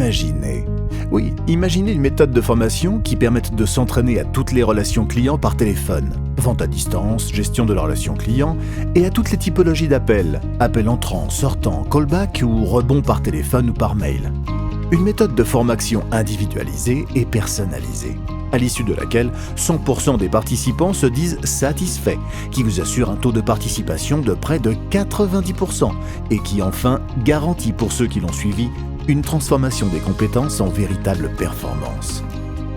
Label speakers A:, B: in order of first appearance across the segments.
A: imaginez. Oui, imaginez une méthode de formation qui permette de s'entraîner à toutes les relations clients par téléphone, vente à distance, gestion de la relation client, et à toutes les typologies d'appels, appels entrants, sortants, callback ou rebond par téléphone ou par mail. Une méthode de formation individualisée et personnalisée, à l'issue de laquelle 100% des participants se disent satisfaits, qui vous assure un taux de participation de près de 90% et qui enfin garantit pour ceux qui l'ont suivi une transformation des compétences en véritable performance.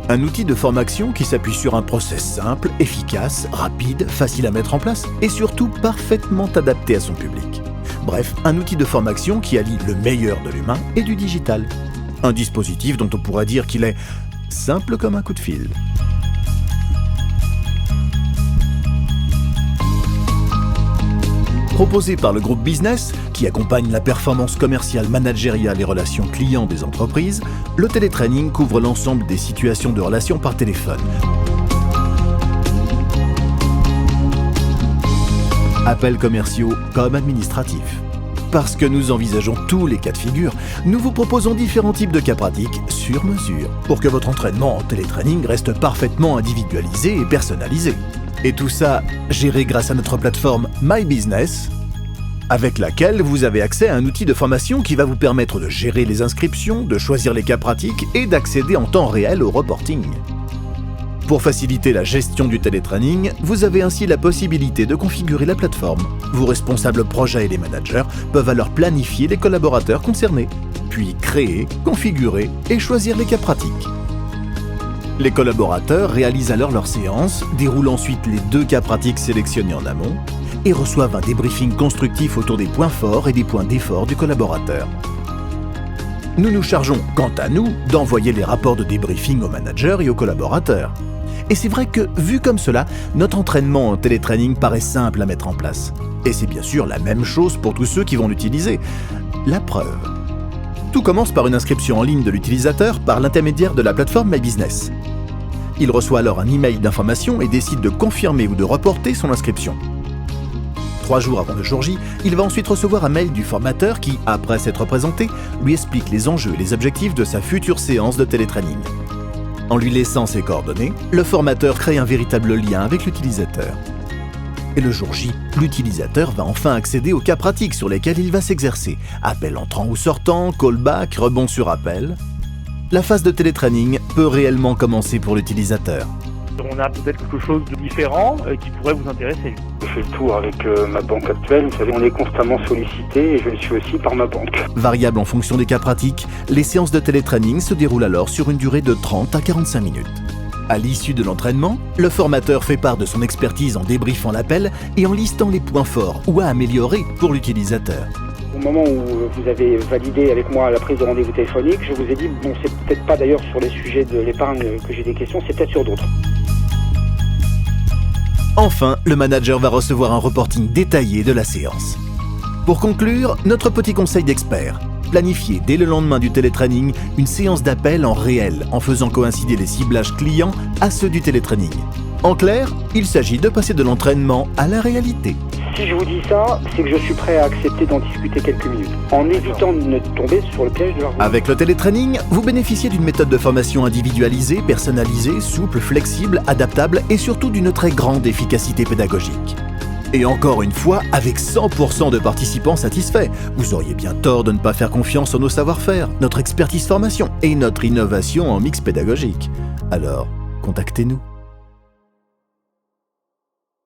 A: Un outil de formation qui s'appuie sur un process simple, efficace, rapide, facile à mettre en place et surtout parfaitement adapté à son public. Bref, un outil de formation qui allie le meilleur de l'humain et du digital. Un dispositif dont on pourrait dire qu'il est simple comme un coup de fil. Proposé par le groupe Business, qui accompagne la performance commerciale, managériale et relations clients des entreprises, le télétraining couvre l'ensemble des situations de relations par téléphone. Appels commerciaux comme administratifs. Parce que nous envisageons tous les cas de figure, nous vous proposons différents types de cas pratiques sur mesure pour que votre entraînement en télétraining reste parfaitement individualisé et personnalisé. Et tout ça géré grâce à notre plateforme My Business, avec laquelle vous avez accès à un outil de formation qui va vous permettre de gérer les inscriptions, de choisir les cas pratiques et d'accéder en temps réel au reporting. Pour faciliter la gestion du télétraining, vous avez ainsi la possibilité de configurer la plateforme. Vos responsables projets et les managers peuvent alors planifier les collaborateurs concernés, puis créer, configurer et choisir les cas pratiques. Les collaborateurs réalisent alors leur séance, déroulent ensuite les 2 cas pratiques sélectionnés en amont et reçoivent un débriefing constructif autour des points forts et des points d'effort du collaborateur. Nous nous chargeons, quant à nous, d'envoyer les rapports de débriefing aux managers et aux collaborateurs. Et c'est vrai que, vu comme cela, notre entraînement en télétraining paraît simple à mettre en place. Et c'est bien sûr la même chose pour tous ceux qui vont l'utiliser. La preuve. Tout commence par une inscription en ligne de l'utilisateur par l'intermédiaire de la plateforme My Business. Il reçoit alors un email d'information et décide de confirmer ou de reporter son inscription. 3 jours avant le jour J, il va ensuite recevoir un mail du formateur qui, après s'être présenté, lui explique les enjeux et les objectifs de sa future séance de télétraining. En lui laissant ses coordonnées, le formateur crée un véritable lien avec l'utilisateur. Et le jour J, l'utilisateur va enfin accéder aux cas pratiques sur lesquels il va s'exercer. Appel entrant ou sortant, callback, rebond sur appel. La phase de télétraining peut réellement commencer pour l'utilisateur.
B: On a peut-être quelque chose de différent qui pourrait vous intéresser.
C: Je fais le tour avec ma banque actuelle. Vous savez, on est constamment sollicité et je le suis aussi par ma banque.
A: Variable en fonction des cas pratiques, les séances de télétraining se déroulent alors sur une durée de 30 à 45 minutes. À l'issue de l'entraînement, le formateur fait part de son expertise en débriefant l'appel et en listant les points forts ou à améliorer pour l'utilisateur.
C: Au moment où vous avez validé avec moi la prise de rendez-vous téléphonique, je vous ai dit, bon, c'est peut-être pas d'ailleurs sur les sujets de l'épargne que j'ai des questions, c'est peut-être sur d'autres.
A: Enfin, le manager va recevoir un reporting détaillé de la séance. Pour conclure, notre petit conseil d'expert. Planifiez dès le lendemain du télétraining une séance d'appel en réel en faisant coïncider les ciblages clients à ceux du télétraining. En clair, il s'agit de passer de l'entraînement à la réalité.
C: Si je vous dis ça, c'est que je suis prêt à accepter d'en discuter quelques minutes, en évitant de ne tomber sur le piège de l'argent.
A: Avec le télétraining, vous bénéficiez d'une méthode de formation individualisée, personnalisée, souple, flexible, adaptable et surtout d'une très grande efficacité pédagogique. Et encore une fois, avec 100% de participants satisfaits. Vous auriez bien tort de ne pas faire confiance en nos savoir-faire, notre expertise formation et notre innovation en mix pédagogique. Alors, contactez-nous.